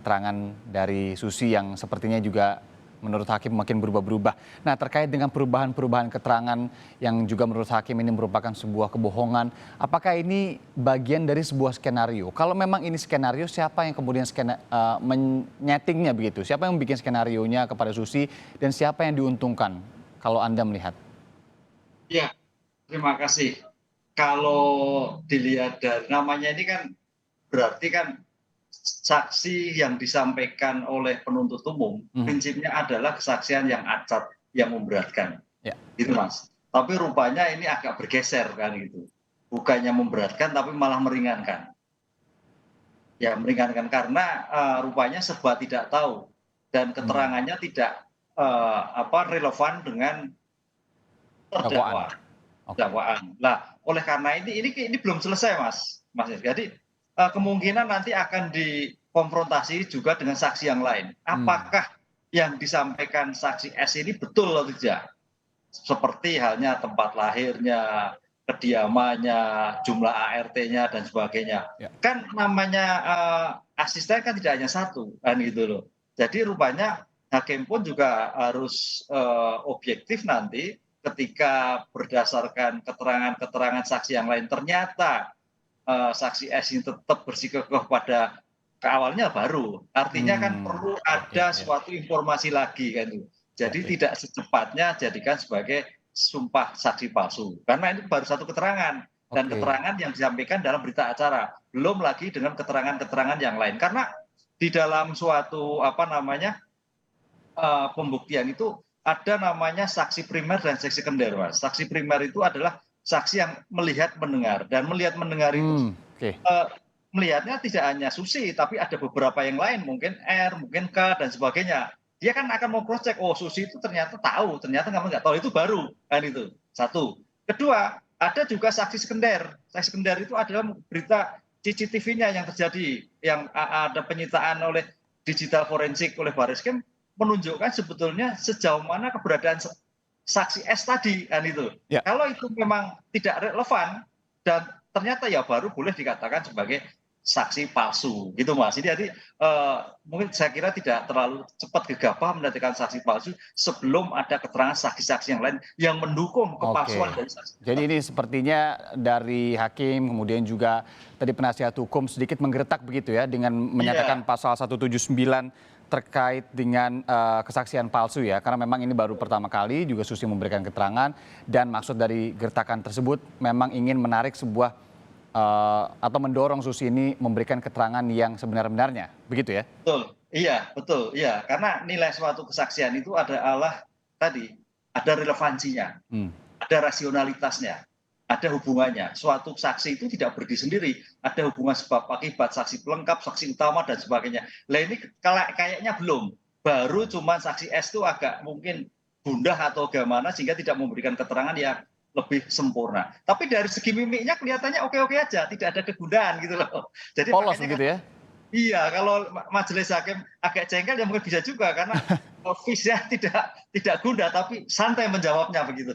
Keterangan dari Susi yang sepertinya juga menurut hakim makin berubah-berubah. Nah, terkait dengan perubahan-perubahan keterangan yang juga menurut hakim ini merupakan sebuah kebohongan, apakah ini bagian dari sebuah skenario? Kalau memang ini skenario, siapa yang kemudian menyetingnya begitu? Siapa yang bikin skenarionya kepada Susi dan siapa yang diuntungkan kalau Anda melihat? Ya, terima kasih. Kalau dilihat dari namanya ini kan berarti kan saksi yang disampaikan oleh penuntut umum Mhm. prinsipnya adalah kesaksian yang acak, yang memberatkan, Ya, gitu Mas. Tapi rupanya ini agak bergeser kan gitu. Bukannya memberatkan tapi malah meringankan. Ya meringankan karena rupanya serba tidak tahu dan hmm, keterangannya tidak relevan dengan dakwaan. terdakwa. Oke. Dakwaan. Nah, oleh karena ini belum selesai, Mas. Jadi, kemungkinan nanti akan dikonfrontasi juga dengan saksi yang lain. Hmm, Apakah yang disampaikan saksi S ini betul atau tidak? Seperti halnya tempat lahirnya, kediamannya, jumlah ART-nya dan sebagainya. ya, Kan namanya, asisten kan tidak hanya satu, kan gitu loh. Jadi rupanya hakim pun juga harus, objektif nanti ketika berdasarkan keterangan-keterangan saksi yang lain ternyata, saksi S ini tetap bersikukuh pada awalnya baru, artinya kan perlu ya, ya, ada ya. suatu informasi lagi kan itu. Ya, Jadi baik. tidak secepatnya jadikan sebagai sumpah saksi palsu, karena ini baru satu keterangan dan Oke. keterangan yang disampaikan dalam berita acara, belum lagi dengan keterangan-keterangan yang lain. Karena di dalam suatu pembuktian itu ada namanya saksi primer dan saksi sekunder, Mas. Saksi primer itu adalah saksi yang melihat mendengar dan melihat mendengar itu, Oke. eee, melihatnya tidak hanya Susi, tapi ada beberapa yang lain, mungkin R, mungkin K, dan sebagainya. Dia kan akan mau cross check, oh Susi itu ternyata tahu, ternyata kamu nggak tahu, itu baru, kan itu, satu. Kedua, ada juga saksi sekunder. Saksi sekunder itu adalah berita CCTV-nya yang terjadi, yang ada penyitaan oleh digital forensik oleh Barreskrim, menunjukkan sebetulnya sejauh mana keberadaan saksi S tadi, kan itu. Ya. Kalau itu memang tidak relevan dan ternyata ya baru boleh dikatakan sebagai saksi palsu gitu Mas. Jadi, mungkin saya kira tidak terlalu cepat gegabah menetapkan saksi palsu sebelum ada keterangan saksi-saksi yang lain yang mendukung kepalsuan Oke. dari saksi Jadi tersebut. ini sepertinya dari hakim, kemudian juga tadi penasihat hukum sedikit menggertak begitu ya dengan menyatakan Iya, pasal 179 terkait dengan kesaksian palsu ya. Karena memang ini baru pertama kali juga Susi memberikan keterangan dan maksud dari gertakan tersebut memang ingin menarik sebuah atau mendorong Susi ini memberikan keterangan yang sebenar-benarnya. Begitu ya? betul. Iya, betul, iya. Karena nilai suatu kesaksian itu adalah tadi, ada relevansinya. Hmm. Ada rasionalitasnya, ada hubungannya. Suatu saksi itu tidak berdiri sendiri, ada hubungan sebab akibat, saksi pelengkap, saksi utama dan sebagainya. Lah ini kayaknya belum. Baru cuma saksi S itu agak mungkin gundah atau bagaimana sehingga tidak memberikan keterangan yang lebih sempurna. Tapi dari segi mimiknya kelihatannya oke-oke aja, tidak ada kegundahan gitu loh. Jadi Polos makanya kan begitu ya? iya, kalau majelis hakim agak jengkel ya mungkin bisa juga karena face-nya tidak gundah tapi santai menjawabnya begitu.